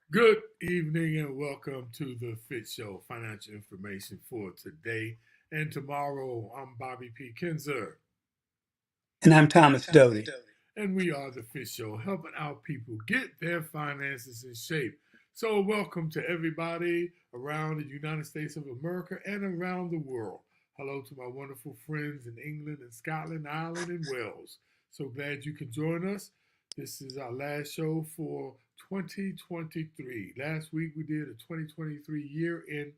Good evening and welcome to the FITT Show, financial information for today and tomorrow. I'm Bobby P. Kinzer, And I'm Thomas Doty. and we are the FITT Show, helping our people get their finances in shape. So, welcome to everybody around the United States of America and around the world. Hello to my wonderful friends in England and Scotland, Ireland, and Wales. So glad you could join us. This is our last show for 2023. Last week we did a 2023 year end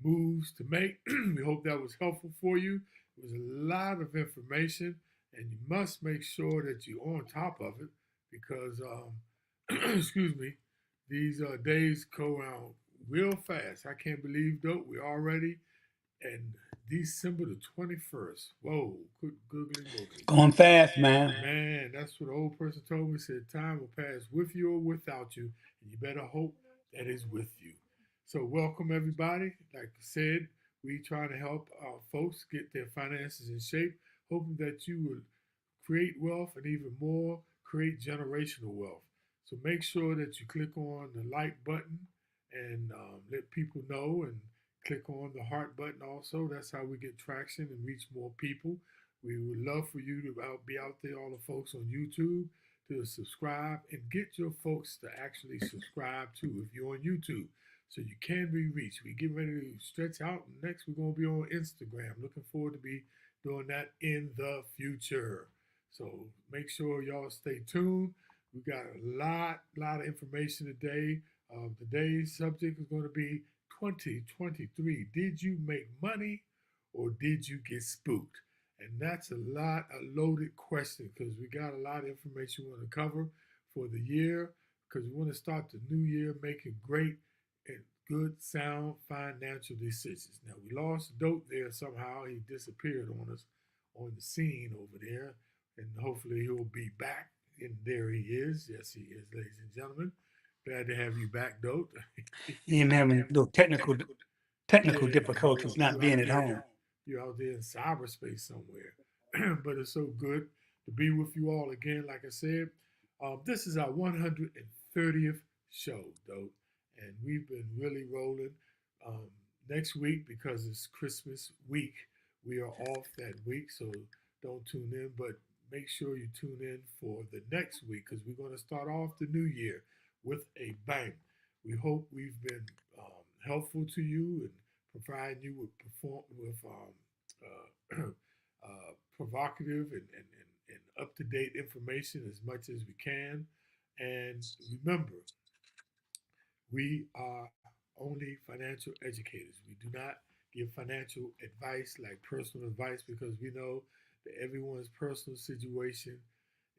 moves to make. We hope that was helpful for you. It was a lot of information, and you must make sure that you're on top of it because, excuse me, these days go around real fast. I can't believe though we're already in December the 21st. Whoa, good googly moogly. Going fast, man. Man, that's what the old person told me. Said time will pass with you or without you, and you better hope that it's with you. So welcome everybody. Like I said, we trying to help our folks get their finances in shape, hoping that you will create wealth and even more, create generational wealth. So make sure that you click on the like button and let people know, and click on the heart button also. That's how we get traction and reach more people. We would love for you to be out there, all the folks on YouTube, to subscribe and get your folks to actually subscribe too if you're on YouTube. So you can be reached. We get ready to stretch out. Next, we're going to be on Instagram. Looking forward to be doing that in the future. So make sure y'all stay tuned. We got a lot of information today. Today's subject is going to be 2023. Did you make money or did you get spooked? And that's a loaded question because we got a lot of information we want to cover for the year because we want to start the new year making great and good, sound financial decisions. Now, we lost Dope there somehow. He disappeared on us on the scene over there, and hopefully he'll be back. And there he is. Yes, he is, ladies and gentlemen. Glad to have you back, Dope. Him having little technical Yeah, difficulties not you out being at there. home. You're out there in cyberspace somewhere. But it's so good to be with you all again. Like I said, this is our 130th show, though, and we've been really rolling. Um, Next week, because it's Christmas week, we are off that week, so don't tune in. But make sure you tune in for the next week because we're going to start off the new year with a bang. We hope we've been helpful to you and providing you with provocative and up to date information as much as we can. And remember, we are only financial educators. We do not give financial advice like personal advice because we know that everyone's personal situation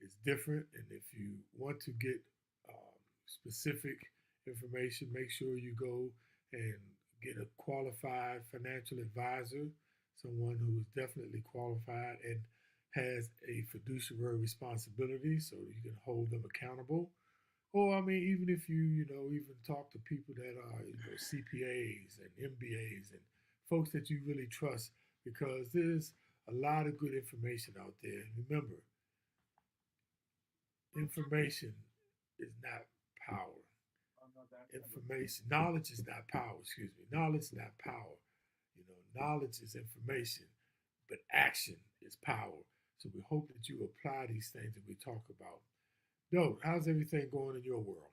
is different. And if you want to get specific information, make sure you go and get a qualified financial advisor, someone who is definitely qualified and has a fiduciary responsibility so you can hold them accountable. Or I mean, even if even talk to people that are CPAs and MBAs and folks that you really trust, because there's a lot of good information out there. And remember, information is not power. Information, knowledge is not power. Excuse me, knowledge is not power. Knowledge is information, but action is power. So we hope that you apply these things that we talk about. Yo, how's everything going in your world?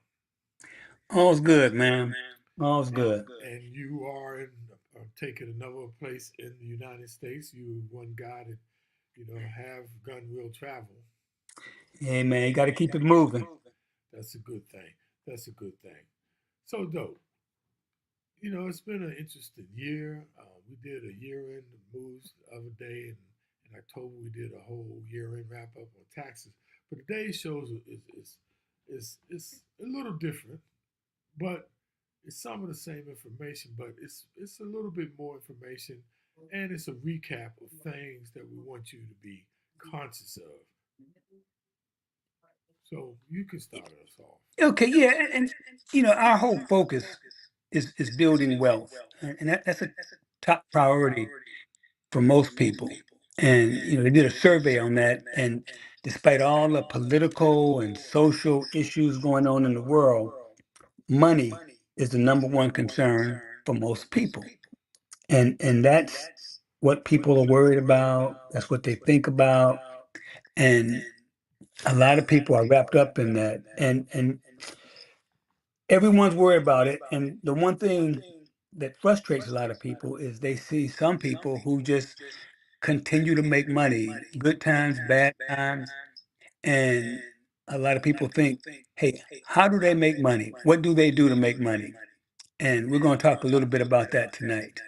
All's good, man. All's good. And you are in taking another place in the United States. You one guy that have gun will travel. Hey, man, you got to keep it moving. That's a good thing. That's a good thing. So dope. It's been an interesting year. We did a year-end moves the other day, and in October we did a whole year-end wrap-up on taxes. But today's shows is a little different, but it's some of the same information, but it's a little bit more information, and it's a recap of things that we want you to be conscious of. So you can start us off. Okay, yeah, and our whole focus is building wealth, and that's a top priority for most people. And they did a survey on that, and despite all the political and social issues going on in the world, money is the number one concern for most people. And that's what people are worried about. That's what they think about. And a lot of people are wrapped up in that. And everyone's worried about it. And the one thing that frustrates a lot of people is they see some people who just continue to make money, good times, bad times. And a lot of people think, hey, how do they make money? What do they do to make money? And we're going to talk a little bit about that tonight.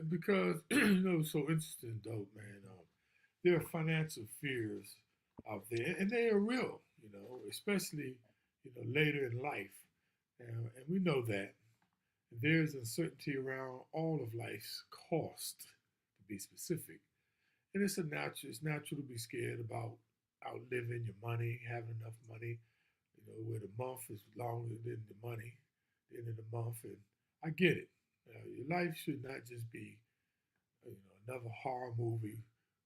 Because it's so interesting though, man. There are financial fears out there, and they are real. Especially later in life, and we know that there's uncertainty around all of life's cost, to be specific. And it's natural to be scared about outliving your money, having enough money, where the month is longer than the money, the end of the month. And I get it. Your life should not just be, another horror movie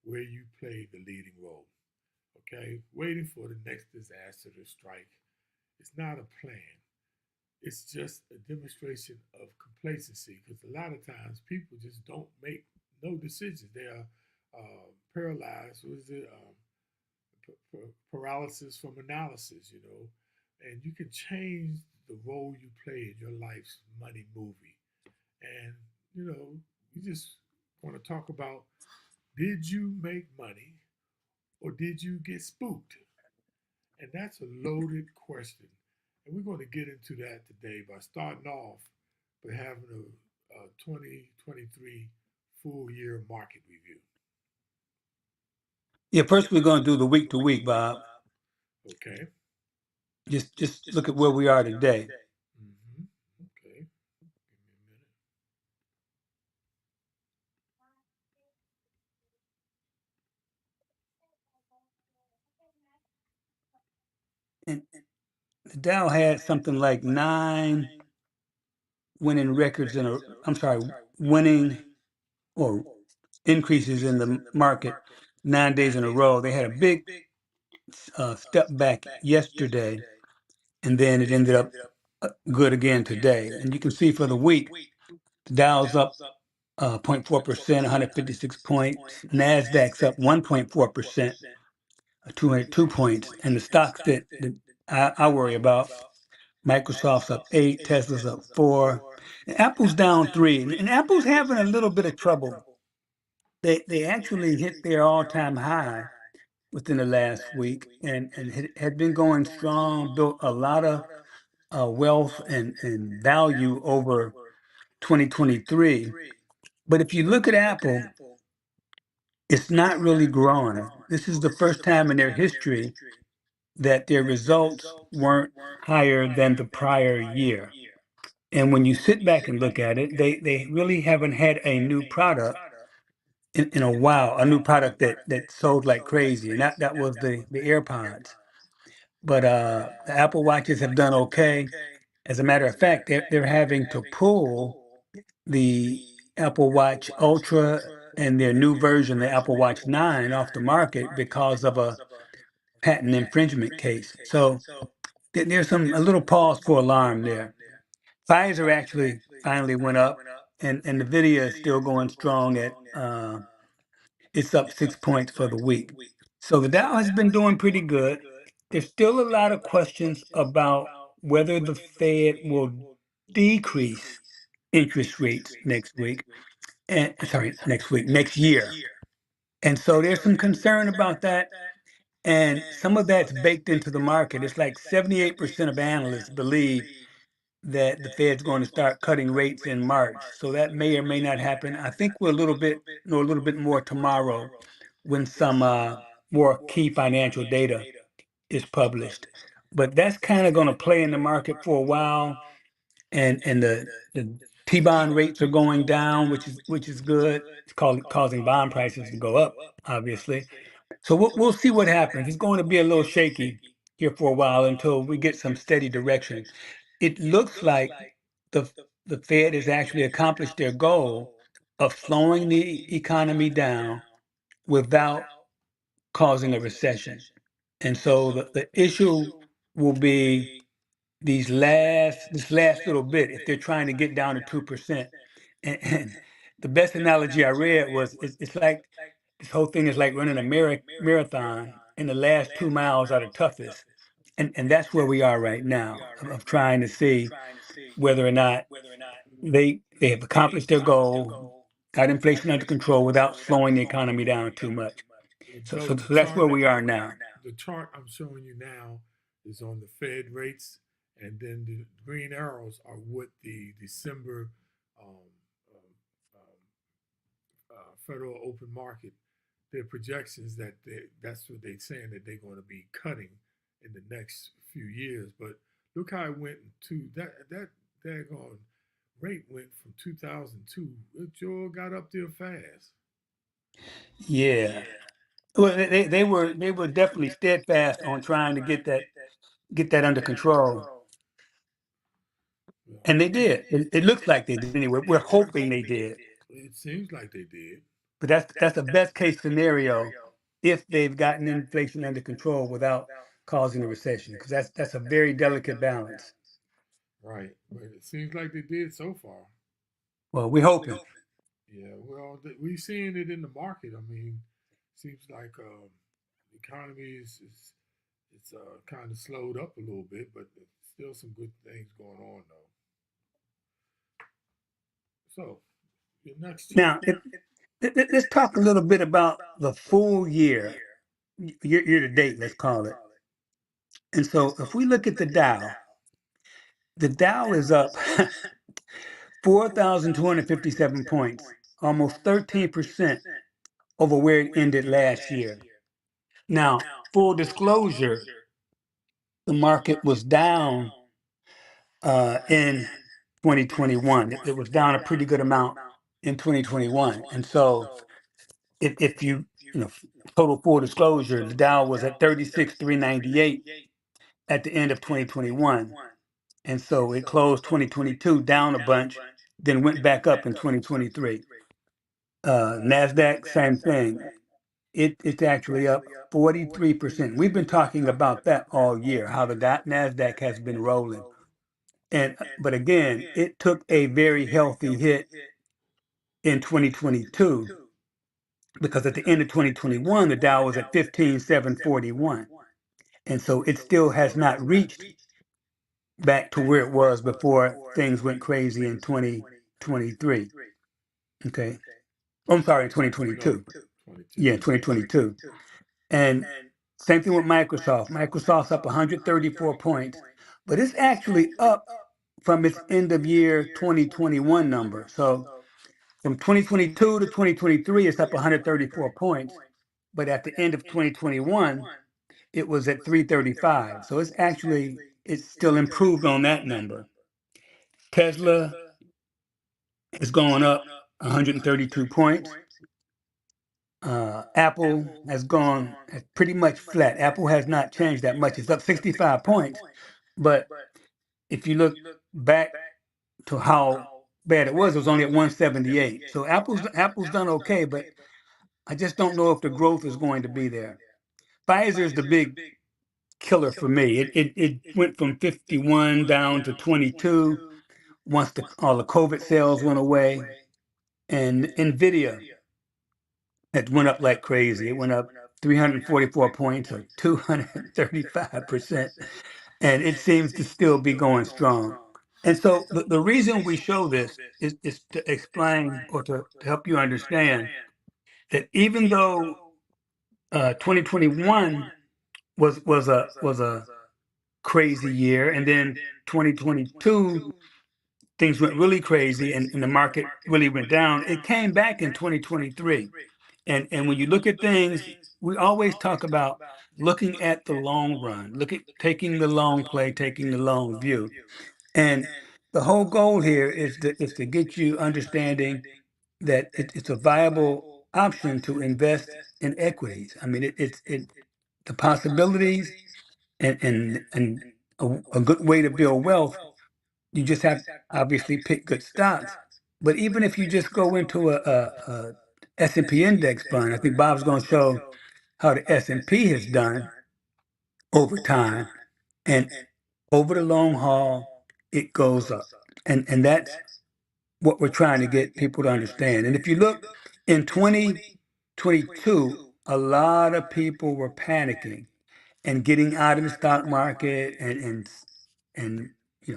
where you play the leading role. Okay, waiting for the next disaster to strike. It's not a plan. It's just a demonstration of complacency because a lot of times people just don't make no decisions. They are paralyzed. What is it? Paralysis from analysis. And you can change the role you play in your life's money movie. And, we just want to talk about, did you make money or did you get spooked? And that's a loaded question. And we're going to get into that today by starting off by having a 2023 full year market review. Yeah, first we're going to do the week to week, Bob. Okay. Just look at where we are today. Mm-hmm. Okay. Give me And the Dow had something like 9 winning records in a, I'm sorry, winning or increases in the market 9 days in a row. They had a big step back yesterday, and then it ended up good again today. And you can see for the week, the Dow's up 0.4%, 156 points. NASDAQ's up 1.4%, 202 points. And the stocks that I worry about, Microsoft's up 8, Tesla's up 4, and Apple's down 3. And Apple's having a little bit of trouble. They actually hit their all-time high within the last week and had been going strong, built a lot of wealth and value over 2023. But if you look at Apple, it's not really growing. This is the first time in their history that their results weren't higher than the prior year. And when you sit back and look at it, they really haven't had a new product in a while, a new product that sold like crazy. And that was the AirPods. But the Apple Watches have done okay. As a matter of fact, they're having to pull the Apple Watch Ultra and their new version, the Apple Watch 9, off the market because of a patent infringement case. So there's a little pause for alarm there. Pfizer actually finally went up, and NVIDIA is still going strong at it's up 6 points for the week. So the Dow has been doing pretty good. There's still a lot of questions about whether the Fed will decrease interest rates next week. And sorry, next week, next year. And so there's some concern about that. And some of that's baked into the market. It's like 78% of analysts believe that the Fed's going to start cutting rates in March. So that may or may not happen. I think we're a little bit, know a little bit more tomorrow when some more key financial data is published. But that's kind of going to play in the market for a while. And the T-bond rates are going down, which is good. It's causing bond prices to go up, obviously. So we'll see what happens. It's going to be a little shaky here for a while until we get some steady direction. It looks like the the Fed has actually accomplished their goal of slowing the economy down without causing a recession. And so the issue will be this last little bit if they're trying to get down to 2%. And the best analogy I read was it's like this whole thing is like running a marathon, and the last 2 miles are the toughest. And that's where we are right now of trying to see whether or not they have accomplished their goal, got inflation under control without slowing the economy down too much. Joe, So that's where we are now. the chart I'm showing you now is on the Fed rates, and then the green arrows are what the December um, Federal Open Market, their projections that's what they're saying that they're going to be cutting in the next few years. But look how it went to that daggone rate went from 2002. It sure got up there fast. Yeah. Well, they were definitely steadfast on trying to get that under control, Yeah. and they did. It looks like they did anyway. We're hoping they did, It seems like they did. but that's the best case scenario if they've gotten inflation under control without causing a recession, because that's a very delicate balance. Right. But it seems like they did so far. Well, we're hoping. Yeah. Well, we seeing it in the market. I mean, seems like the economy is it's kind of slowed up a little bit, but still some good things going on though. So your next chart. Now, let's talk a little bit about the full year to date, let's call it. And so, if we look at the Dow is up 4,257 points, almost 13% over where it ended last year. Now, full disclosure, the market was down in 2021. It was down a pretty good amount in 2021. And so, if you know, total full disclosure, the Dow was at 36,398 at the end of 2021. And so it closed 2022 down a bunch, then went back up in 2023. NASDAQ, same thing. It's actually up 43%. We've been talking about that all year, how the NASDAQ has been rolling. But again, it took a very healthy hit in 2022 because at the end of 2021, the Dow was at 15,741. And so it still has not reached back to where it was before things went crazy in 2023. Okay. Oh, I'm sorry, 2022. 22. Yeah, 2022. And same thing with Microsoft. Microsoft's up 134 points, but it's actually up from its end of year 2021 number. So from 2022 to 2023, it's up 134 points. But at the end of 2021, it was at 335. So it's still improved on that number. Tesla is going up 132 points. Apple has pretty much flat. Apple has not changed that much. It's up 65 points. But if you look back to how bad it was only at 178. So Apple's done okay, but I just don't know if the growth is going to be there. Pfizer is the big killer for me. It went from 51 down to 22 once all the COVID sales went away. And NVIDIA, it went up like crazy. It went up 344 points or 235%. And it seems to still be going strong. And so the reason we show this is to explain or to help you understand that even though 2021 was a crazy year, and then 2022 things went really crazy and the market really went down, it came back in 2023. And when you look at things, we always talk about looking at the long run, taking the long play, taking the long view. And the whole goal here is to get you understanding that it's a viable option to invest in equities. I mean, the possibilities and a good way to build wealth. You just have to obviously pick good stocks. But even if you just go into a S&P index fund, I think Bob's going to show how the S&P has done over time. And over the long haul, it goes up. And that's what we're trying to get people to understand. And if you look in 2022, a lot of people were panicking and getting out of the stock market and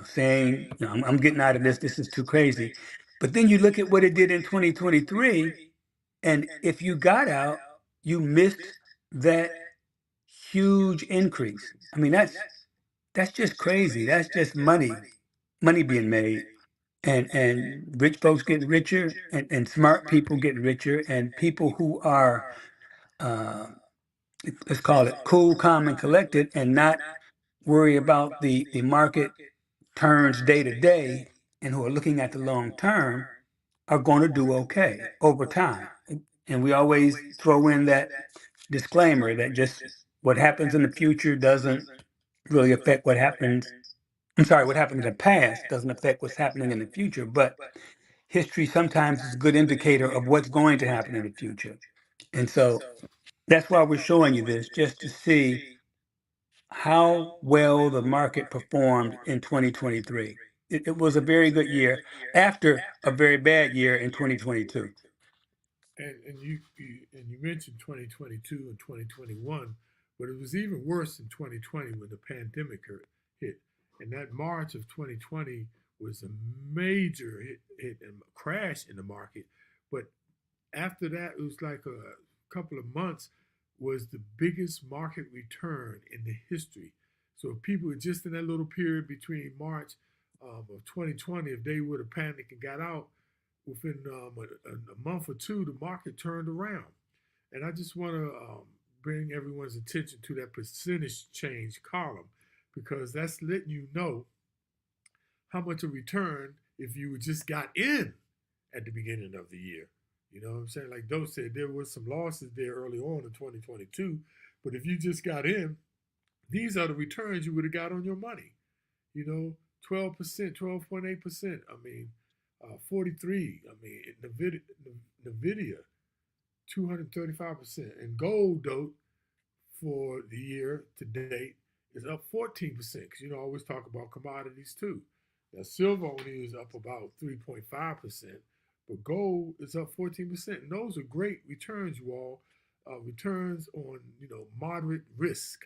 saying, I'm getting out of this. This is too crazy. But then you look at what it did in 2023, and if you got out, you missed that huge increase. I mean, that's just crazy. That's just money being made. And rich folks getting richer and smart people getting richer and people who are uh, let's call it cool, calm, and collected and not worry about the market turns day to day and who are looking at the long term are going to do okay over time. And we always throw in that disclaimer that just what happens in the future doesn't really affect what happens. I'm sorry, what happened in the past doesn't affect what's happening in the future, but history sometimes is a good indicator of what's going to happen in the future. And so that's why we're showing you this, just to see how well the market performed in 2023. It was a very good year after a very bad year in 2022. And you mentioned 2022 and 2021, but it was even worse in 2020 when the pandemic hit. And that March of 2020 was a major hit and crash in the market. But after that, it was like a couple of months was the biggest market return in the history. So if people were just in that little period between March of 2020, if they would have panicked and got out, within a month or two, the market turned around. And I just want to bring everyone's attention to that percentage change column because that's letting you know how much a return if you just got in at the beginning of the year. You know what I'm saying? Like Doe said, there was some losses there early on in 2022, but if you just got in, these are the returns you would have got on your money. You know, 12%, 12.8%. I mean, 43. I mean, Nvidia, 235%. And gold, though, for the year to date is up 14%. Because, I always talk about commodities too. Now, silver only is up about 3.5%, but gold is up 14%. And those are great returns, you all. Returns on, moderate risk.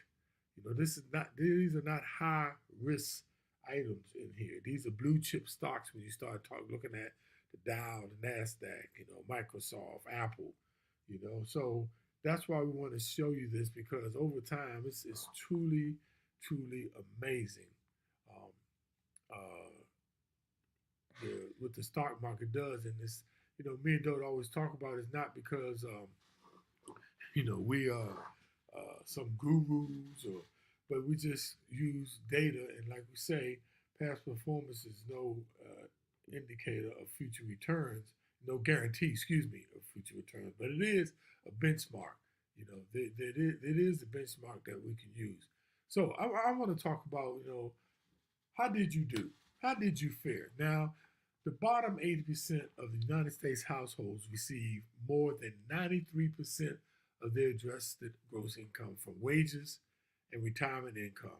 These are not high risk items in here. These are blue chip stocks when you start looking at the Dow, the Nasdaq, Microsoft, Apple, So that's why we want to show you this because over time it's truly, truly amazing. Um, what the stock market does, and this, me and Dodo always talk about is not because we are some gurus but we just use data and like we say, past performance is no indicator of future returns, no guarantee, excuse me, of future returns, but it is a benchmark. It is a benchmark that we can use. So I want to talk about, how did you do? How did you fare? Now, the bottom 80% of the United States households receive more than 93% of their adjusted gross income from wages and retirement income.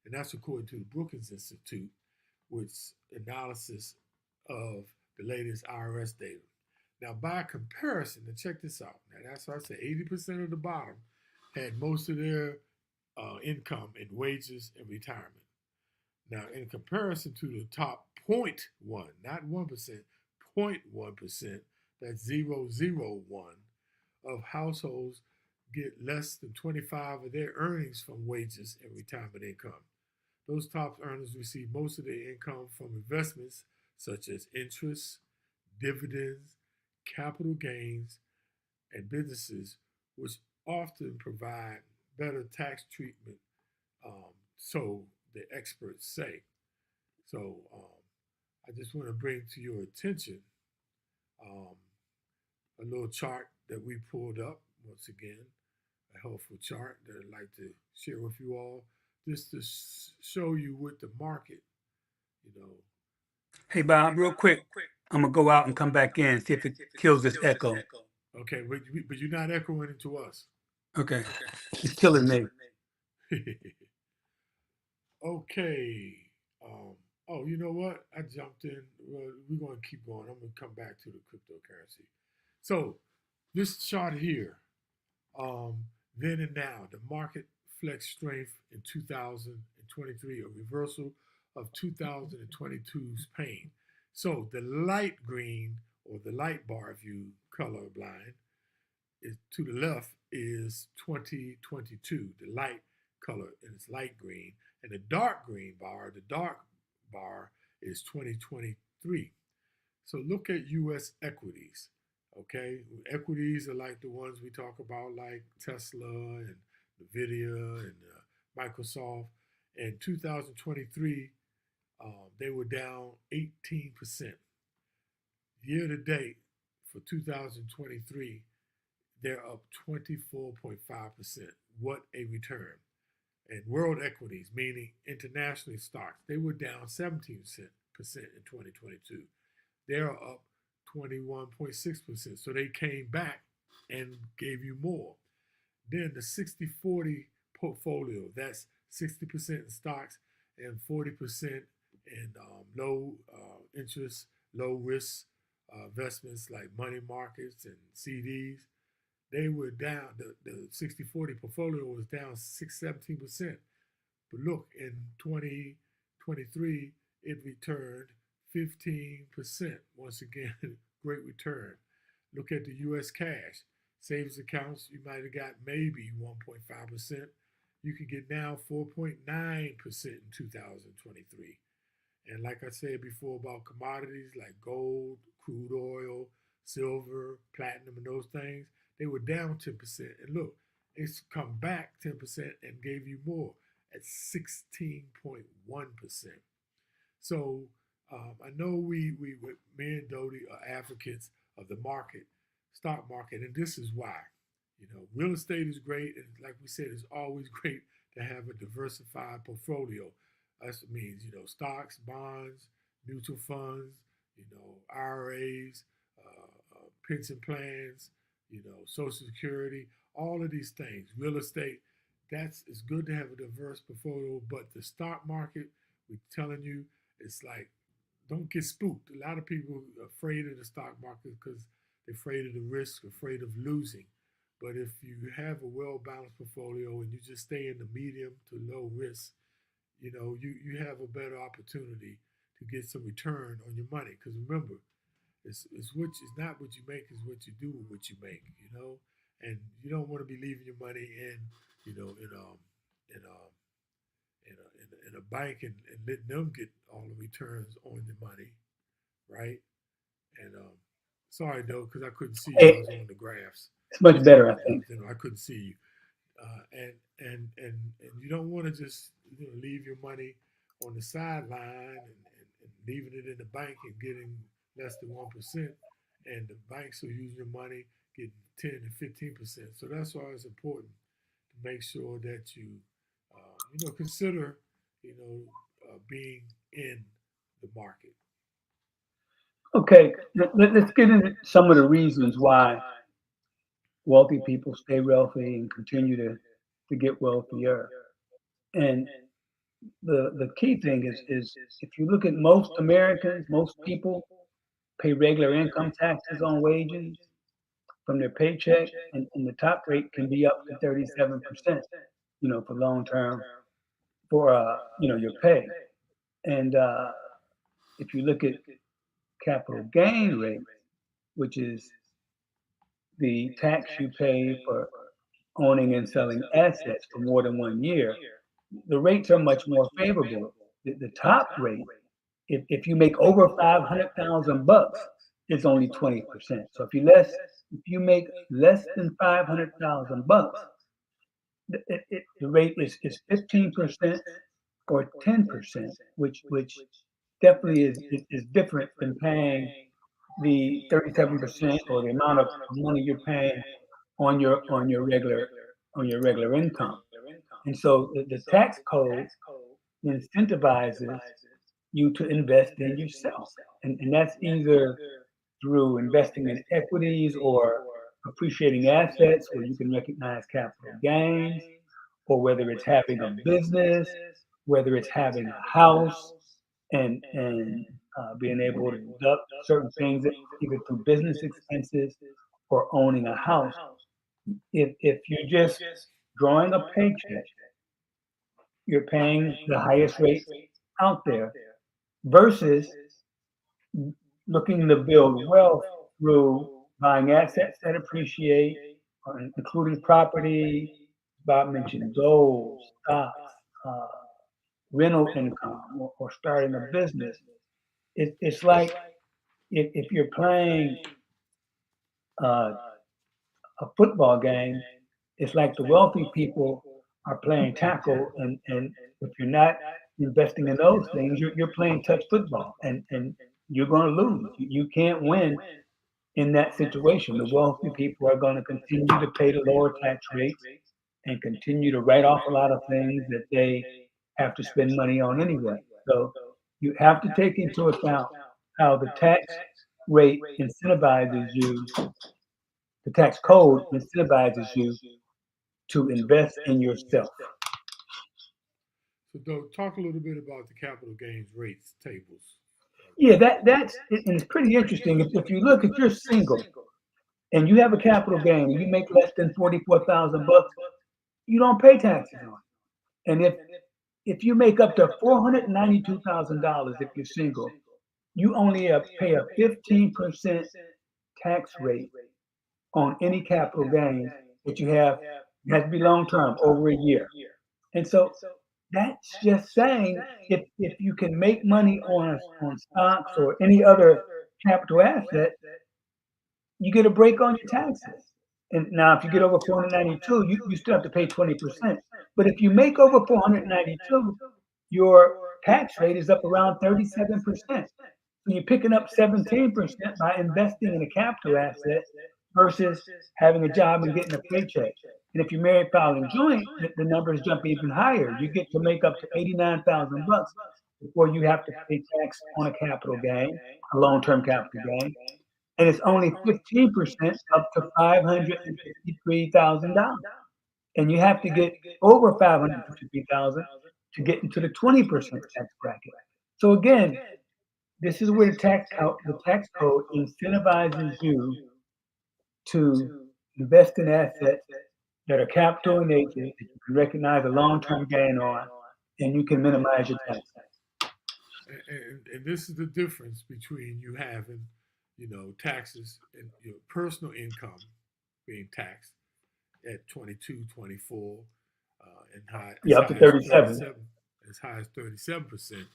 And that's according to the Brookings Institute, which analysis of the latest IRS data. Now, by comparison, and check this out. Now, that's why I said 80% of the bottom had most of their income in wages and retirement. Now, in comparison to the top 0.1, not 1%, 0.1%, that's 0.001 of households get less than 25 of their earnings from wages and retirement income. Those top earners receive most of their income from investments such as interest, dividends, capital gains, and businesses, which often provide better tax treatment, so the experts say. So I just want to bring to your attention um, a little chart that we pulled up once again, a helpful chart that I'd like to share with you all, just to show you what the market, you know. Hey, Bob, real quick, I'm going to go out and come back in, see if it kills this echo. Okay, but you're not echoing it to us. Okay, it's killing me. Okay. Um, oh, you know what? I jumped in. Well, we're going to keep going. I'm going to come back to the cryptocurrency. So, this chart here, um, then and now, the market flex strength in 2023, a reversal of 2022's pain. So, the light green or the light bar, if you colorblind, is to the left is 2022, the light color, and it's light green. And the dark green bar, the dark bar is 2023. So look at US equities. Okay, equities are like the ones we talk about, like Tesla and Nvidia and Microsoft. In 2023, they were down 18%. Year to date for 2023, they're up 24.5%. What a return. And world equities, meaning international stocks, they were down 17% in 2022. They're up 21.6%. So they came back and gave you more. Then the 60-40 portfolio, that's 60% in stocks and 40% in low interest, low risk investments like money markets and CDs. They were down, the 60-40 portfolio was down 17%. But look, in 2023, it returned 15%. Once again, great return. Look at the US cash. Savings accounts, you might have got maybe 1.5%. You can get now 4.9% in 2023. And like I said before about commodities like gold, crude oil, silver, platinum, and those things, they were down 10%. And look, it's come back 10% and gave you more at 16.1%. So I know me and Dodie are advocates of the market, stock market, and this is why. You know, real estate is great, and like we said, it's always great to have a diversified portfolio. That means, you know, stocks, bonds, mutual funds, you know, IRAs, pension plans, you know, Social Security, all of these things. Real estate, that's it's good to have a diverse portfolio, but the stock market, we're telling you, it's like don't get spooked. A lot of people are afraid of the stock market because they're afraid of the risk, afraid of losing. But if you have a well balanced portfolio and you just stay in the medium to low risk, you know, you have a better opportunity to get some return on your money. Because remember, it's not what you make, it's what you do with what you make, you know. And you don't want to be leaving your money in, you know, in in a bank and letting them get all the returns on your money, right? And sorry though, because I couldn't see you. I Hey, was on the graphs, it's much so better, I think. you know I couldn't see you. And you don't want to just leave your money on the sideline and leaving it in the bank and getting less than 1%, and the banks are using your money getting 10 to 15%. So that's why it's important to make sure that you consider being in the market. Okay, let's get into some of the reasons why wealthy people stay wealthy and continue to get wealthier. And the key thing is if you look at most Americans, most people pay regular income taxes on wages from their paycheck, and the top rate can be up to 37%, for long term for your pay. And if you look at capital gain rate, which is the tax you pay for owning and selling assets for more than 1 year, the rates are much more favorable. The top rate, if you make over 500,000 bucks, it's only 20%. So if you make less than 500,000 bucks, the rate is 15% or 10%, which definitely is different than paying the 37% or the amount of money you're paying on your regular income. And so the tax code incentivizes you to invest in yourself. And that's either through investing in equities or appreciating assets where you can recognize capital gains, or whether it's having a business whether it's having a house and being able to deduct certain things either through business expenses or owning a house. If you're just drawing a paycheck, you're paying the highest rate out there versus looking to build wealth through buying assets that appreciate, including property. Bob mentioned gold, stocks, uh, rental income, or starting a business. It's like if you're playing uh, a football game, it's like the wealthy people are playing tackle, and if you're not investing in those things, you're playing touch football, and you're going to lose. You can't win in that situation. The wealthy people are going to continue to pay the lower tax rates and continue to write off a lot of things that they have to spend money on anyway. So you have to take into account how the tax rate incentivizes you, the tax code incentivizes you to invest in yourself. So, Doug, talk a little bit about the capital gains rates tables. Yeah, that's and it's pretty interesting. If you look, if you're single and you have a capital gain and you make less than 44,000 bucks, you don't pay taxes on it. And if you make up to $492,000 if you're single, you only pay a 15% tax rate on any capital gains that you have. It has to be long term, over a year. And so that's just saying if you can make money on stocks or any other capital asset, you get a break on your taxes. And now, if you get over 492, you still have to pay 20%. But if you make over 492, your tax rate is up around 37%. So you're picking up 17% by investing in a capital asset versus having a job and getting a paycheck. And if you're married, filing joint, the numbers jump even higher. You get to make up to 89,000 bucks before you have to pay tax on a capital gain, a long-term capital gain, and it's only 15% up to $553,000. And you have to get over 553,000 to get into the 20% tax bracket. So again, this is where the tax code incentivizes you to invest in assets that are capital in nature, that you can recognize a long-term gain on, and you can minimize your taxes. And this is the difference between you having, taxes and your personal income being taxed at 22, 24, and high as Yeah, up to high as 37. 37, as high as 37%,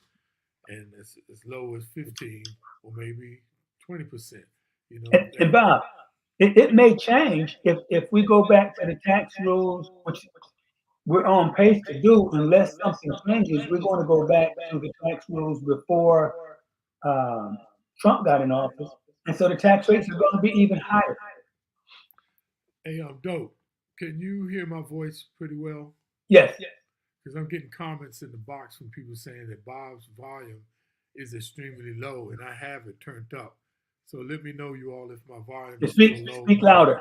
and as low as 15 or maybe 20%. And Bob, it may change if we go back to the tax rules, which we're on pace to do, unless something changes. We're going to go back to the tax rules before um, Trump got in office, and so the tax rates are going to be even higher. Hey, Dope, can you hear my voice pretty well? Yes. Because I'm getting comments in the box from people saying that Bob's volume is extremely low, and I have it turned up. So let me know, you all, if my volume is still low. Speak louder.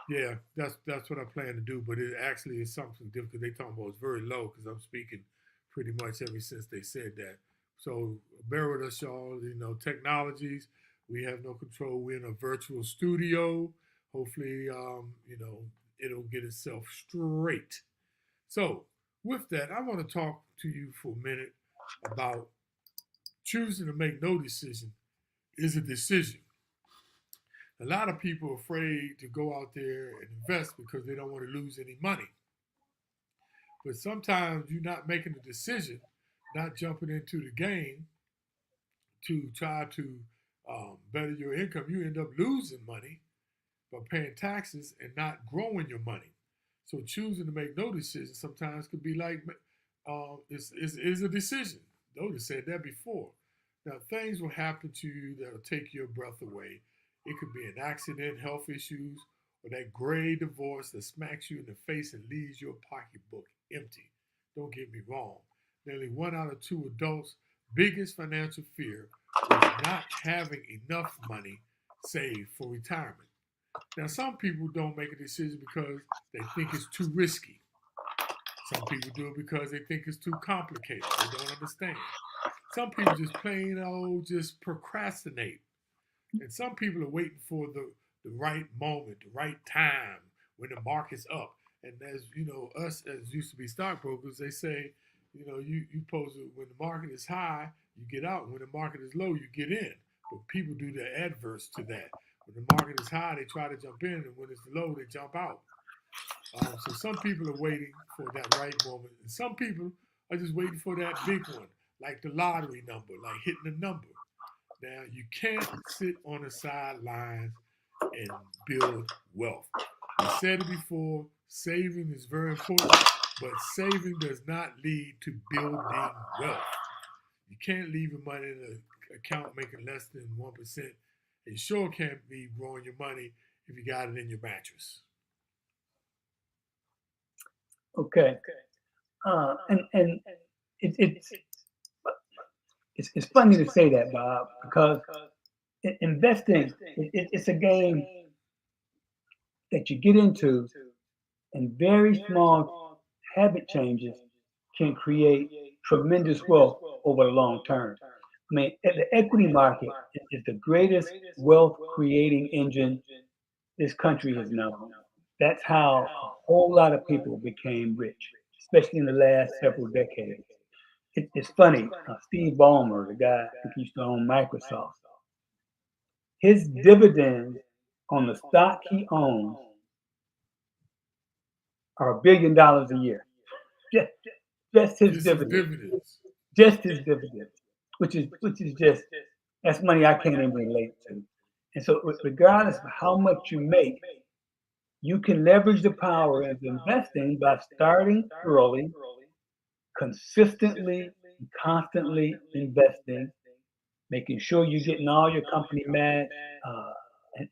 Yeah, that's what I plan to do, but it actually is something different because they talking about it's very low because I'm speaking pretty much ever since they said that. So bear with us, y'all. Technologies, we have no control. We're in a virtual studio. Hopefully, it'll get itself straight. So with that, I want to talk to you for a minute about choosing to make no decision is a decision. A lot of people are afraid to go out there and invest because they don't want to lose any money. But sometimes you're not making a decision, not jumping into the game to try to better your income. You end up losing money by paying taxes and not growing your money. So choosing to make no decision sometimes could be like is a decision. Notice said that before. Now things will happen to you that'll take your breath away. It could be an accident, health issues, or that gray divorce that smacks you in the face and leaves your pocketbook empty. Don't get me wrong. Nearly 1 out of 2 adults' biggest financial fear is not having enough money saved for retirement. Now, some people don't make a decision because they think it's too risky. Some people do it because they think it's too complicated. They don't understand. Some people just plain old just procrastinate. And some people are waiting for the right moment, the right time when the market's up. And as you know, us as used to be stockbrokers, they say, you supposed to, when the market is high, you get out. When the market is low, you get in. But people do the adverse to that. When the market is high, they try to jump in, and when it's low, they jump out. So some people are waiting for that right moment, and some people are just waiting for that big one, like the lottery number, like hitting the number. Now, you can't sit on the sidelines and build wealth. We said it before, saving is very important, but saving does not lead to building wealth. You can't leave your money in an account making less than 1%. And you sure can't be growing your money if you got it in your mattress. Okay. And it, it's funny to say that, Bob, because investing, it's a game that you get into, and very small habit changes can create tremendous wealth over the long term. I mean, the equity market is the greatest wealth creating engine this country has known. That's how a whole lot of people became rich, especially in the last several decades. It's funny, Steve Ballmer, the guy who used to own Microsoft, his dividends on the stock he owns are $1 billion a year. Just, just his This is dividends, dividends. just his dividends, which is just that's money I can't even relate to. And so, regardless of how much you make, you can leverage the power of investing by starting early, consistently, and constantly investing, making sure you're getting all your company match, uh,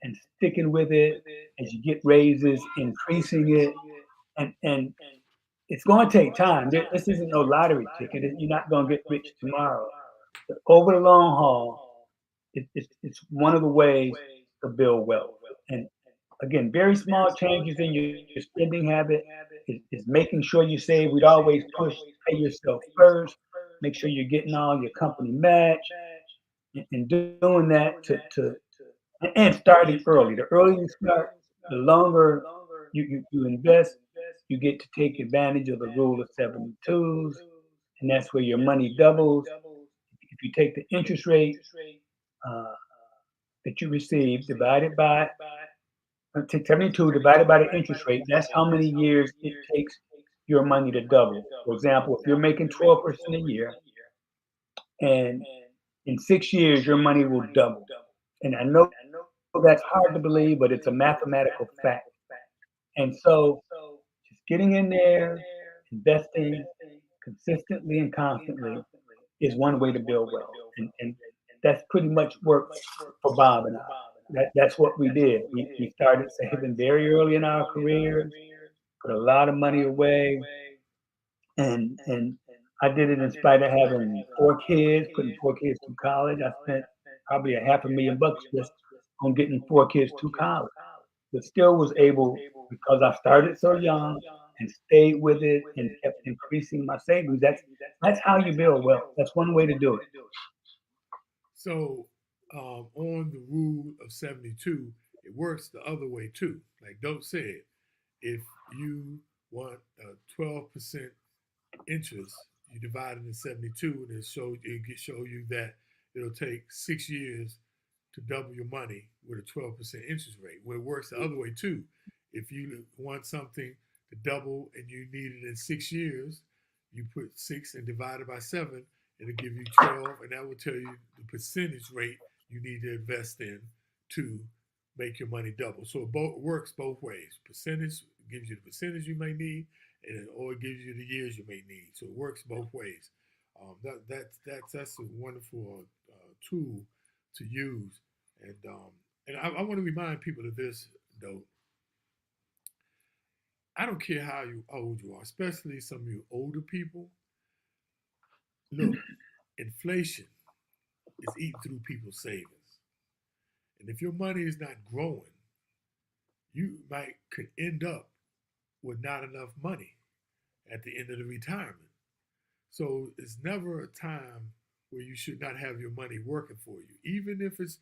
and sticking with it as you get raises, increasing it, and it's going to take time. This isn't no lottery ticket. You're not going to get rich tomorrow. But over the long haul, it's one of the ways to build wealth. And again, very small changes in your spending habit is making sure you save. We'd always push pay yourself first. Make sure you're getting all your company match and doing that to and starting early. The earlier you start, the longer you invest, you get to take advantage of the rule of 72s, and that's where your money doubles. If you take the interest rate uh, that you receive divided by take 72 divided by the interest rate, that's how many years it takes your money to double. For example, if you're making 12% a year, and in 6 years your money will double. And I know that's hard to believe, but it's a mathematical fact. And so just getting in there, investing consistently and constantly is one way to build wealth. And that's pretty much worked for Bob and I. That's what we did. We started saving very early in our careers, put a lot of money away, and I did it in spite of having 4 kids, putting 4 kids through college. I spent probably a $500,000 just on getting 4 kids to college, but still was able because I started so young and stayed with it and kept increasing my savings. That's how you build wealth. That's one way to do it. So, on the rule of 72, it works the other way too. Like Dope said, if you want a 12% interest, you divide it in 72, and show you that it'll take 6 years to double your money with a 12% interest rate. Well, it works the other way too. If you want something to double and you need it in 6 years, you put 6 and divide it by 7, it'll give you 12, and that will tell you the percentage rate you need to invest in to make your money double. So it works both ways. Percentage gives you the percentage you may need, or it gives you the years you may need. So it works both ways. That's a wonderful tool to use. And I want to remind people of this though. I don't care how old you are, especially some of you older people. Look, inflation is eating through people's savings, and if your money is not growing, you could end up with not enough money at the end of the retirement. So it's never a time where you should not have your money working for you, even if it's,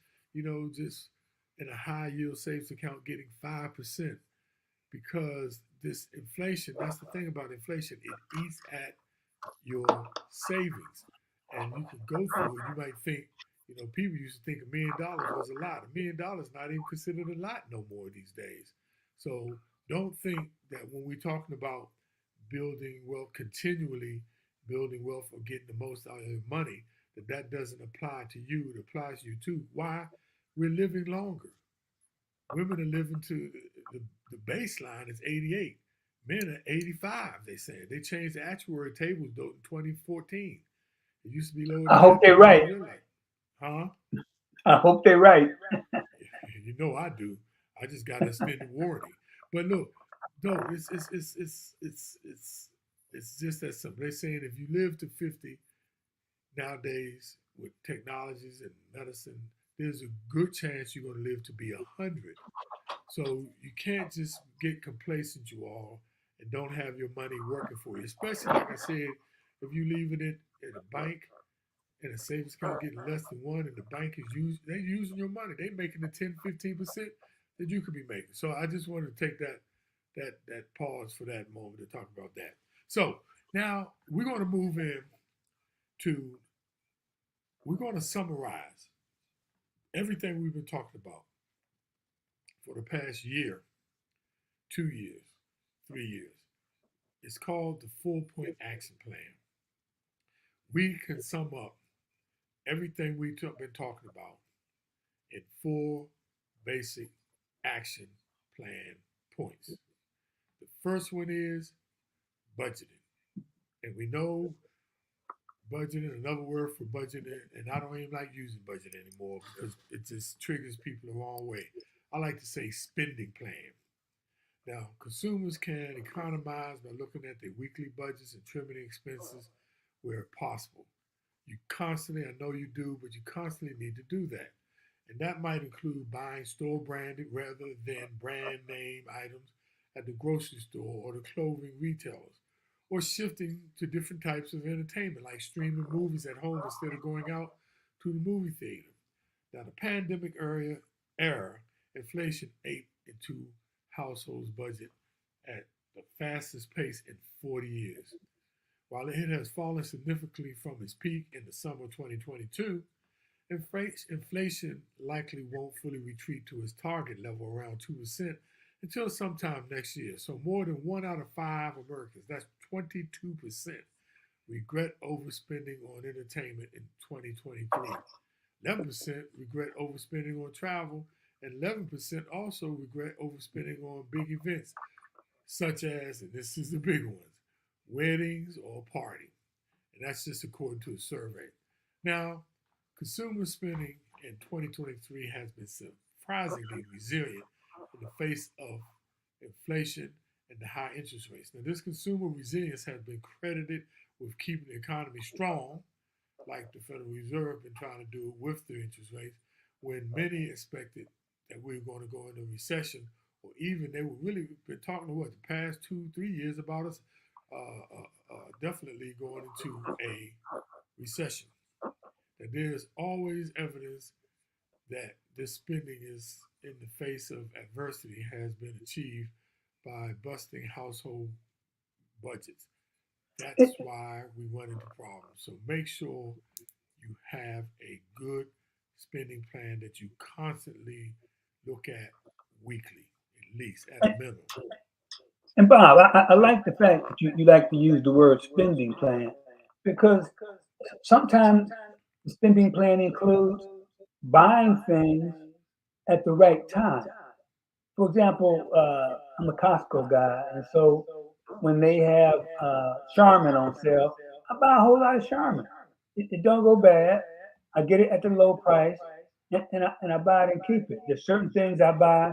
just in a high yield savings account getting 5%, because this inflation, that's the thing about inflation, it eats at your savings. And you could go through it. You might think, people used to think $1 million was a lot. $1 million not even considered a lot no more these days. So don't think that when we're talking about building wealth, continually building wealth or getting the most out of your money, that doesn't apply to you. It applies to you too. Why? We're living longer. Women are living to the baseline is 88. Men are 85, they say. They changed the actuary tables though in 2014. It used to be lower I than hope that. they're People right. don't realize. Huh? I hope they're right. You know I do. I just got an extended warranty. But look, no, it's just that simple. They're saying if you live to 50 nowadays with technologies and medicine, there's a good chance you're going to live to be 100. So you can't just get complacent, you all, and don't have your money working for you. Especially, like I said, if you leaving it at a bank and a savings account getting less than one, and the bank is they're using your money. They're making the 10, 15% that you could be making. So I just wanted to take that pause for that moment to talk about that. So now we're going to move in to we're going to summarize everything we've been talking about for the past year, 2 years, 3 years. It's called the 4-point action plan. We can sum up everything we've been talking about in 4 basic action plan points. The first one is budgeting. And we know budgeting, another word for budgeting, and I don't even like using budget anymore because it just triggers people the wrong way. I like to say spending plan. Now, consumers can economize by looking at their weekly budgets and trimming expenses where possible. You constantly, I know you do, but you constantly need to do that. And that might include buying store branded rather than brand name items at the grocery store or the clothing retailers, or shifting to different types of entertainment like streaming movies at home instead of going out to the movie theater. Now, the pandemic era inflation ate into households' budget at the fastest pace in 40 years. While it has fallen significantly from its peak in the summer of 2022, inflation likely won't fully retreat to its target level around 2% until sometime next year. So more than 1 out of 5 Americans, that's 22%, regret overspending on entertainment in 2023. 11% regret overspending on travel, and 11% also regret overspending on big events, such as, and this is the big ones, weddings or party. And that's just according to a survey. Now, consumer spending in 2023 has been surprisingly resilient in the face of inflation and the high interest rates. Now, this consumer resilience has been credited with keeping the economy strong, like the Federal Reserve been trying to do with the interest rates, when many expected that we were going to go into a recession, or even they were really been talking to what the past 2, 3 years about us definitely going into a recession. That there's always evidence that this spending is in the face of adversity has been achieved by busting household budgets. That's why we run into problems. So make sure you have a good spending plan that you constantly look at weekly, at least at a minimum. And Bob, I like the fact that you like to use the word spending plan, because sometimes the spending plan includes buying things at the right time. For example, I'm a Costco guy, and so when they have Charmin on sale, I buy a whole lot of Charmin. It don't go bad. I get it at the low price, and I buy it and keep it. There's certain things I buy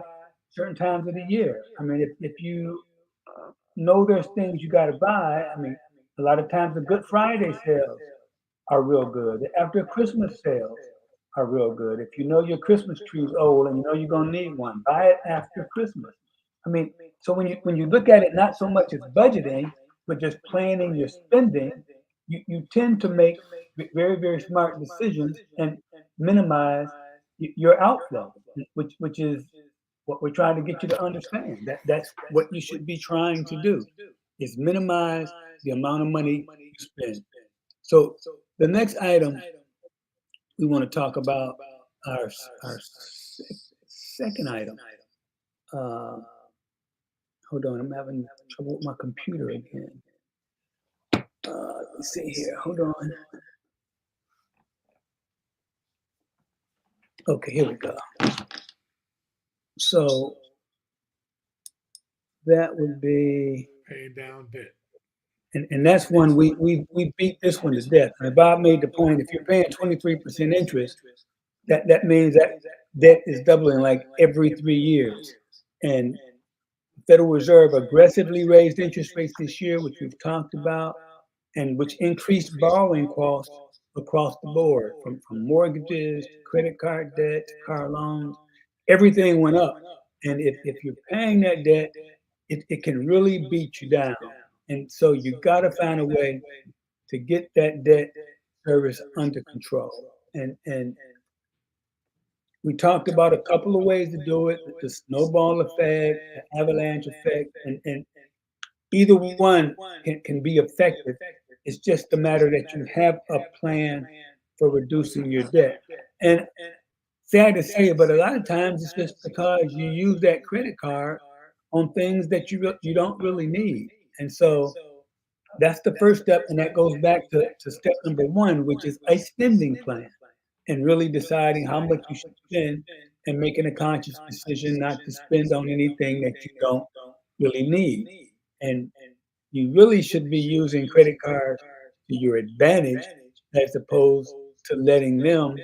certain times of the year. I mean, if you know there's things you got to buy, I mean, a lot of times the Good Friday sales are real good. The after Christmas sales are real good. If you know your Christmas tree's old and you know you're gonna need one, buy it after Christmas. I mean, so when you look at it, not so much as budgeting, but just planning your spending, you tend to make very, very smart decisions and minimize your outflow, which is what we're trying to get you to understand. That's what you should be trying to do, is minimize the amount of money you spend. So the next item we want to talk about, our second item. Uh, Hold on, I'm having trouble with my computer again. Let's see here. Hold on. Okay, here we go. So that would be, Paying down debt. and that's one we beat this one to death. And Bob made the point: if you're paying 23% interest, that means that debt is doubling like every 3 years. And Federal Reserve aggressively raised interest rates this year, which we've talked about, and which increased borrowing costs across the board, from mortgages to credit card debt to car loans. Everything went up. And if you're paying that debt, it can really beat you down. And so you got to find a way to get that debt service under control. And we talked about a couple of ways to do it: the snowball effect, the avalanche effect, and either one can be effective. It's just a matter that you have a plan for reducing your debt. And sad to say it, but a lot of times it's just because you use that credit card on things that you don't really need. And so that's the first step, and that goes back to step number one, which is a spending plan, and really deciding how much you should spend and making a conscious decision not to spend on anything that you don't really need. And you really should be using credit cards to your advantage as opposed to letting them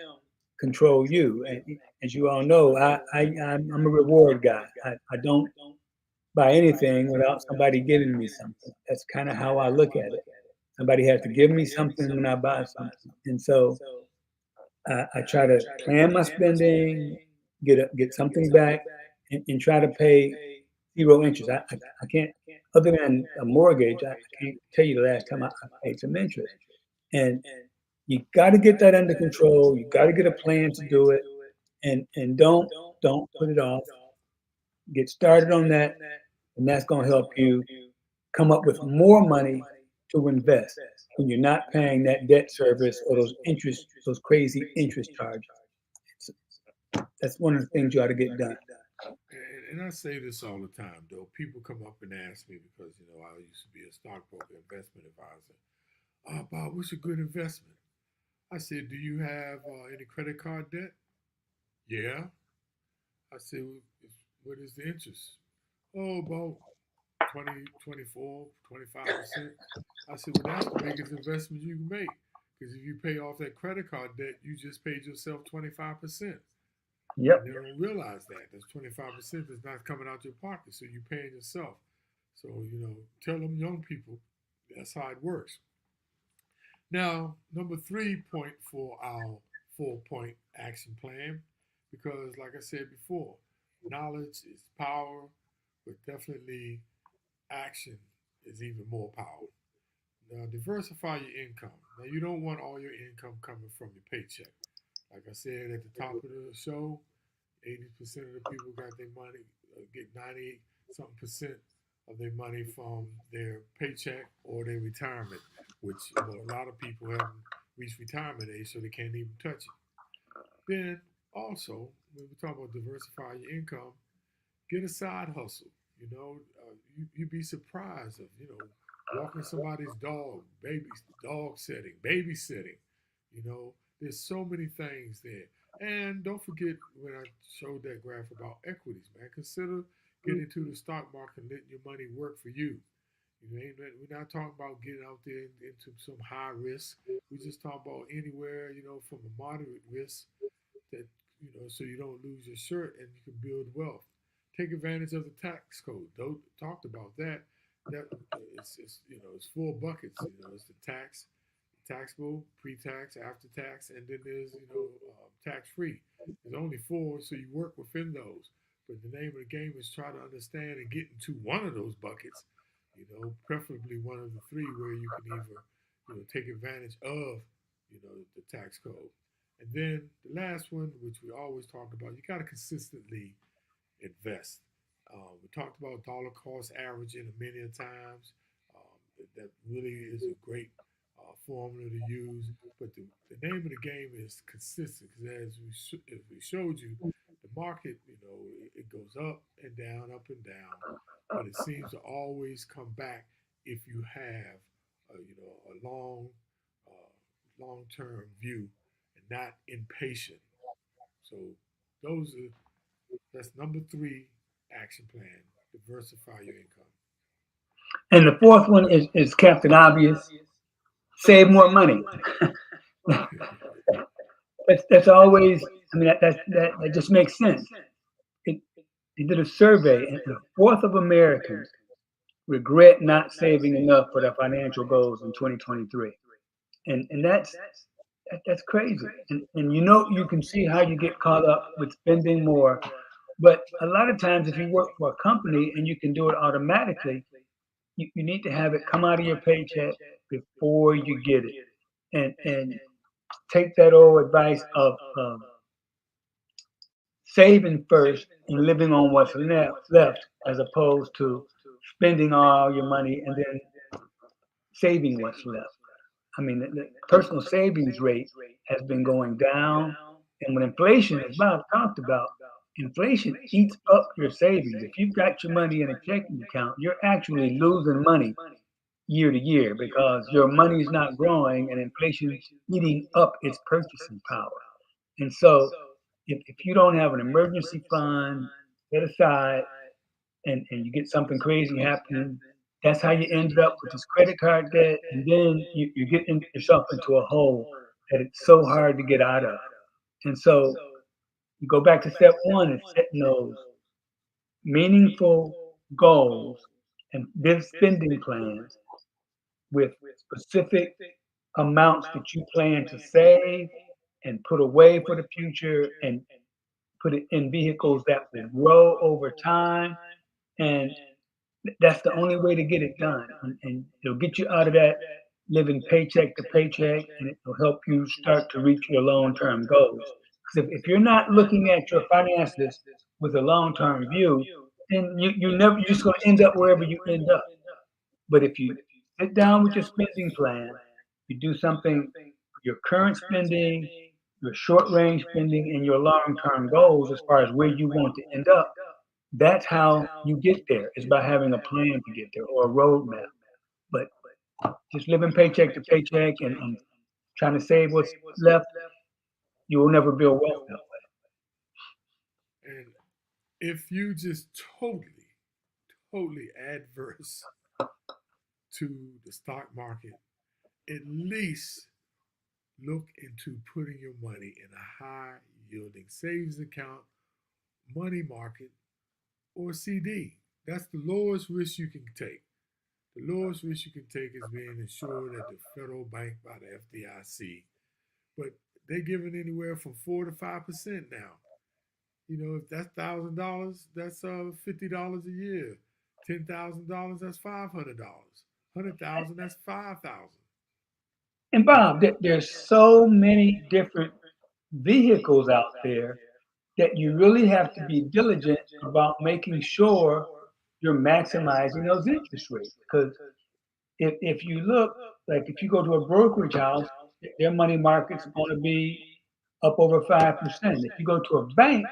control you. And as you all know, I'm a reward guy. I don't buy anything without somebody giving me something. That's kind of how I look at it. Somebody has to give me something when I buy something. And so I try to plan my spending, get something back, and try to pay zero interest. I can't, other than a mortgage, I can't tell you the last time I paid some interest. And you got to get that under control. You got to get a plan to do it, and don't put it off. Get started on that, and that's going to help you come up with more money to invest when you're not paying that debt service or those crazy interest charges. So that's one of the things you ought to get done. And I say this all the time, though. People come up and ask me because, I used to be a stockbroker, investment advisor. Bob, what's a good investment? I said, do you have any credit card debt? Yeah. I said, what is the interest? Oh, about 20, 24, 25%. I said, well, that's the biggest investment you can make. Because if you pay off that credit card debt, you just paid yourself 25%. Yep. And they don't realize that. That's 25% that's not coming out your pocket. So you're paying yourself. So, tell them young people that's how it works. Now, number 3 point for our 4 point action plan, because like I said before, knowledge is power, but definitely action is even more power. Now, diversify your income. Now, you don't want all your income coming from your paycheck. Like I said at the top of the show, 80% of the people got their money, get 98 something percent of their money from their paycheck or their retirement, which a lot of people haven't reached retirement age, so they can't even touch it. Then also, when we talk about diversify your income, get a side hustle. You'd be surprised of walking somebody's dog, dog sitting, babysitting. There's so many things there. And don't forget when I showed that graph about equities, man. Consider getting into the stock market and letting your money work for you. We're not talking about getting out there into some high risk. We just talk about anywhere, from a moderate risk that so you don't lose your shirt and you can build wealth. Take advantage of the tax code. Don't talked about that. That it's four buckets. It's the taxable, pre-tax, after tax, and then there's tax-free. There's only four, so you work within those. But the name of the game is try to understand and get into one of those buckets Preferably one of the three where you can either, take advantage of, the tax code. And then the last one, which we always talk about, you got to consistently invest. We talked about dollar cost averaging many a times. That really is a great formula to use. But the name of the game is consistent because as we showed you, the market, it goes up and down, but it seems to always come back if you have, a long-term view and not impatient. So those are that's number three action plan. Diversify your income. And the fourth one is Captain Obvious. Save more money. That's always. I mean, that just makes sense. It, they did a survey, and a fourth of Americans regret not saving enough for their financial goals in 2023, and that's crazy. And you can see how you get caught up with spending more, but a lot of times if you work for a company and you can do it automatically, you need to have it come out of your paycheck before you get it, and take that old advice of saving first and living on what's left as opposed to spending all your money and then saving what's left. I mean, the personal savings rate has been going down. And when inflation, as Bob talked about, inflation eats up your savings. If you've got your money in a checking account, you're actually losing money year to year because your money's not growing and inflation's eating up its purchasing power. And so if you don't have an emergency fund set aside and you get something crazy happening, that's how you ended up with this credit card debt. And then you get yourself into a hole that it's so hard to get out of. And so you go back to step one and setting those meaningful goals and big spending plans with specific amounts that you plan to save and put away for the future and put it in vehicles that will grow over time. And that's the only way to get it done. And it'll get you out of that living paycheck to paycheck, and it will help you start to reach your long term goals. Because if you're not looking at your finances with a long term view, then you're just going to end up wherever you end up. But if you sit down with your spending plan, you do something for your current spending, your short range spending, and your long term goals as far as where you want to end up, that's how you get there, is by having a plan to get there or a roadmap. But just living paycheck to paycheck and trying to save what's left, you will never build wealth that way. And if you just totally adverse to the stock market, at least look into putting your money in a high yielding savings account, money market, or CD. That's the lowest risk you can take. The lowest risk you can take is being insured at the federal bank by the FDIC. But they're giving anywhere from 4 to 5% now. If that's $1,000, that's $50 a year. $10,000, that's $500. 100,000, that's 5,000. And Bob, there's so many different vehicles out there that you really have to be diligent about making sure you're maximizing those interest rates. Because if you look, like if you go to a brokerage house, their money market's going to be up over 5%. If you go to a bank,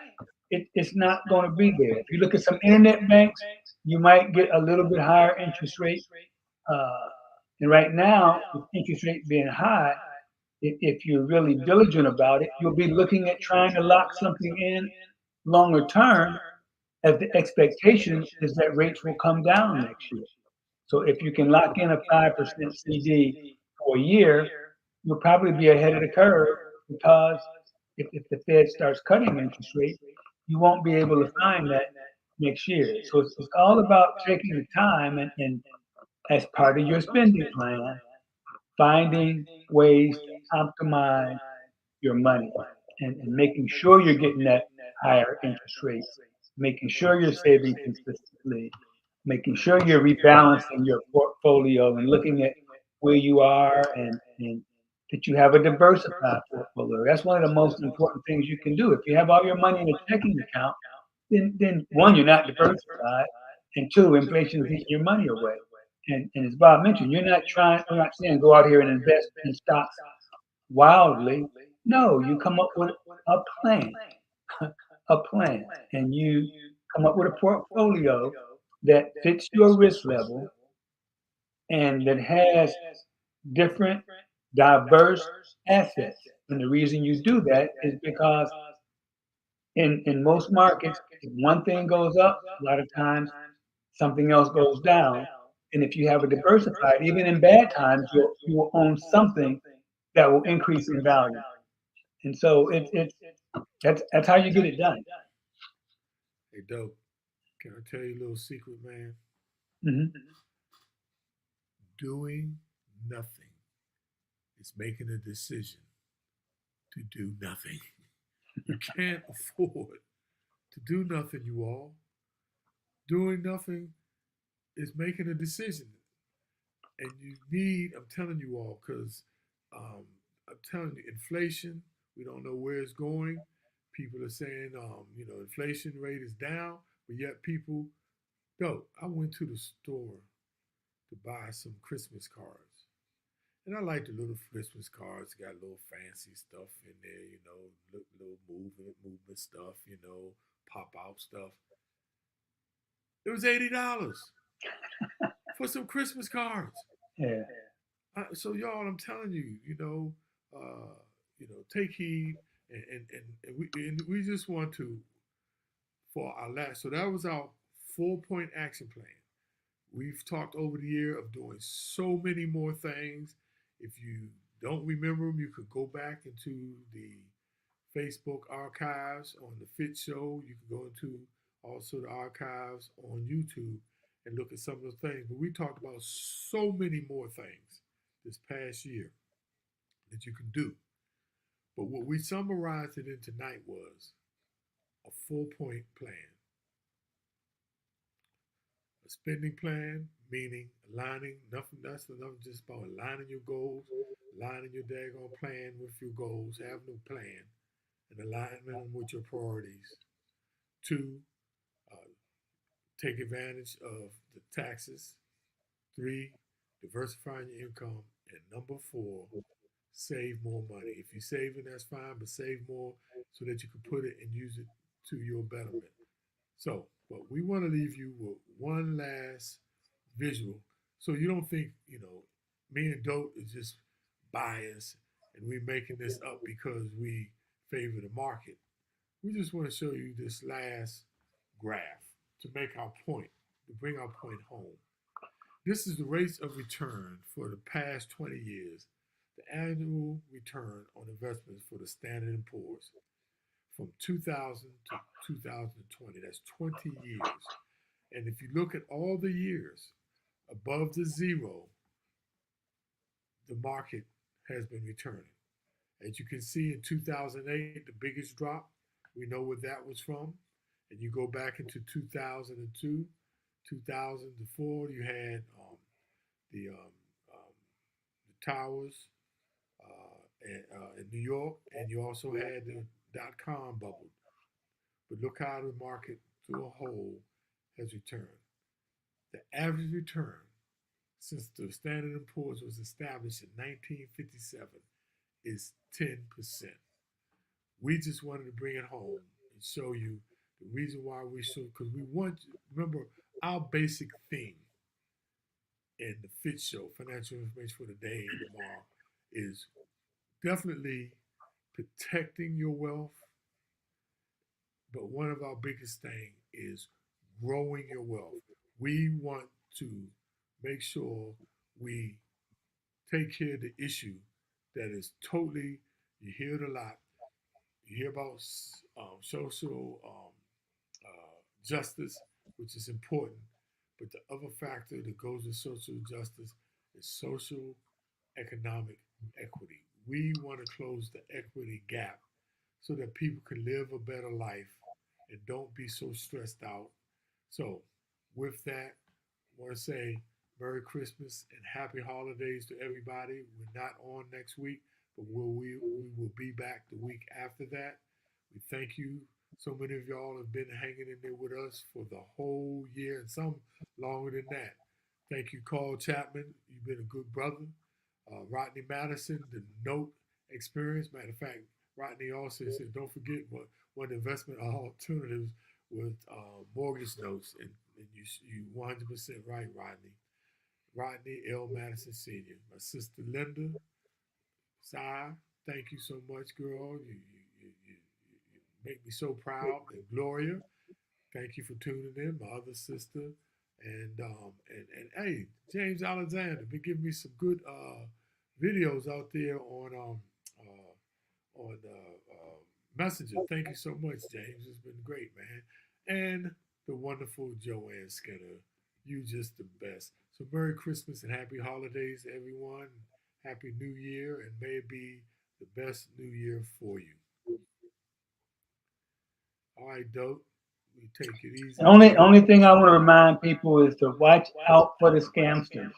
it's not going to be there. If you look at some internet banks, you might get a little bit higher interest rate. Uh, and right now, with interest rates being high, if you're really diligent about it, you'll be looking at trying to lock something in longer term, as the expectation is that rates will come down next year. So if you can lock in a 5% CD for a year, you'll probably be ahead of the curve because if the Fed starts cutting interest rates, you won't be able to find that next year. So it's all about taking the time and as part of your spending plan, finding ways to optimize your money and making sure you're getting that higher interest rate, making sure you're saving consistently, making sure you're rebalancing your portfolio and looking at where you are and that you have a diversified portfolio. That's one of the most important things you can do. If you have all your money in a checking account, then one, you're not diversified, and two, inflation is eating your money away. And as Bob mentioned, we're not saying go out here and invest in stocks wildly. No, you come up with a plan, a plan, and you come up with a portfolio that fits your risk level and that has different diverse assets. And the reason you do that is because in most markets, if one thing goes up, a lot of times something else goes down. And if you have a diversified, even in bad times, you will own something that will increase in value. And so that's how you get it done. Hey, dope. Can I tell you a little secret, man? Hmm. Doing nothing is making a decision to do nothing. You can't afford to do nothing, you all. Doing nothing is making a decision. And you need, I'm telling you all, because um, I'm telling you, inflation, we don't know where it's going. People are saying, inflation rate is down, but yet people, yo, I went to the store to buy some Christmas cards. And I like the little Christmas cards. Got a little fancy stuff in there, little movement stuff, pop out stuff. It was $80 for some Christmas cards. Yeah. So y'all, I'm telling you, take heed, and we just want to for our last. So that was our 4-point action plan. We've talked over the year of doing so many more things. If you don't remember them, you could go back into the Facebook archives on the FITT Show. You can go into also the archives on YouTube and look at some of the things. But we talked about so many more things this past year that you can do. But what we summarized it in tonight was a 4-point plan. A spending plan, meaning aligning, nothing that's enough just about aligning your goals, aligning your daggone plan with your goals, having a plan, and aligning them with your priorities. 2, uh, take advantage of the taxes. 3, diversifying your income. And number 4, save more money. If you're saving, that's fine, but save more so that you can put it and use it to your betterment. So, but we want to leave you with one last visual so you don't think, me and Dope is just biased and we're making this up because we favor the market. We just want to show you this last graph to make our point, to bring our point home. This is the rates of return for the past 20 years, the annual return on investments for the Standard and Poor's from 2000 to 2020. That's 20 years. And if you look at all the years above the zero, the market has been returning. As you can see in 2008, the biggest drop, we know where that was from. And you go back into 2002, 2004, you had the, um, um, the towers in New York, and you also had the dot-com bubble. But look how the market through a whole has returned. The average return since the Standard and Poor's was established in 1957 is 10%. We just wanted to bring it home and show you the reason why we should, because we want you, remember our basic theme in the FITT Show, financial information for the day and tomorrow, is definitely protecting your wealth. But one of our biggest thing is growing your wealth. We want to make sure we take care of the issue that is totally, you hear it a lot. You hear about social justice, which is important. But the other factor that goes with social justice is social economic equity. We want to close the equity gap so that people can live a better life and don't be so stressed out. So, with that, want to say Merry Christmas and Happy Holidays to everybody. We're not on next week, but we will be back the week after that. We thank you. So many of y'all have been hanging in there with us for the whole year and some longer than that. Thank you, Carl Chapman. You've been a good brother. Rodney Madison, the note experience. Matter of fact, Rodney also said, don't forget what investment alternatives with mortgage notes. And you 100% right, Rodney. Rodney L. Madison Sr. My sister Linda, Sai, thank you so much, girl. You make me so proud. And Gloria, thank you for tuning in. My other sister, and hey, James Alexander been giving me some good videos out there on Messenger. Thank you so much, James. It's been great, man. And the wonderful Joanne Skinner. You just the best. So Merry Christmas and Happy Holidays, everyone. Happy New Year, and may it be the best New Year for you. All right, Dope. We take it easy. The only thing I want to remind people is to watch out for the scamsters.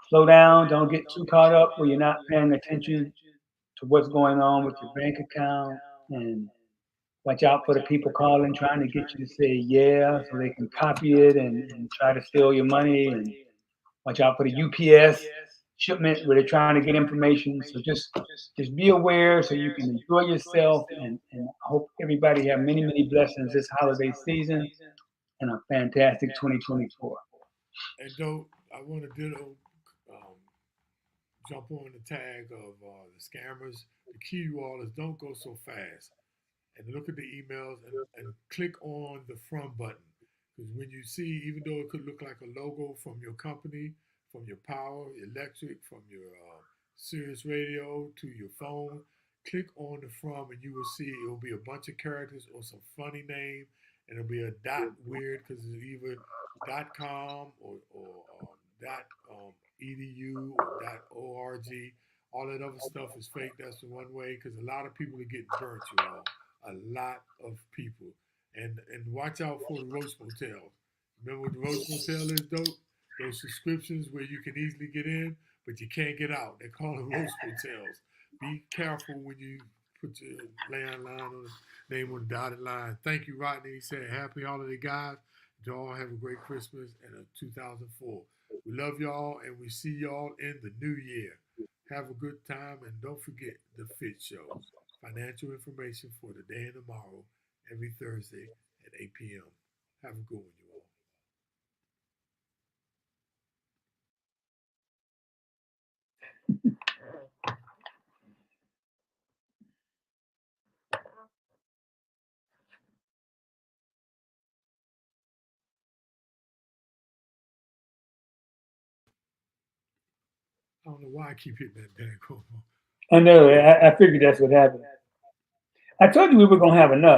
Slow down. Don't get too caught up where you're not paying attention to what's going on with your bank account, and watch out for the people calling trying to get you to say yeah so they can copy it and try to steal your money. And watch out for the UPS shipment where they're trying to get information. So just be aware so you can enjoy yourself, and I hope everybody have many blessings this holiday season and a fantastic 2024. And Dope, I want to jump on the tag of the scammers. The key, you all, is don't go so fast and look at the emails and click on the from button. Because when you see, even though it could look like a logo from your company, from your power, electric, from your Sirius radio to your phone, click on the from and you will see it will be a bunch of characters or some funny name, and it'll be a dot weird because it's either .com or .edu or .org. All that other stuff is fake. That's the one way, because a lot of people are getting burnt, you all. A lot of people. And watch out for the roast motels. Remember what the roast motel is, Dope? Those subscriptions where you can easily get in, but you can't get out. They're called roast motels. Be careful when you put your landline on the name on the dotted line. Thank you, Rodney. He said, happy holiday, guys. You all have a great Christmas and a 2004. We love y'all, and we see y'all in the new year. Have a good time, and don't forget the FITT Show. Financial information for the day and tomorrow, every Thursday at 8 p.m. Have a good one, you all. I don't know why I keep hitting that dang. I know. I figured that's what happened. I told you we were going to have enough.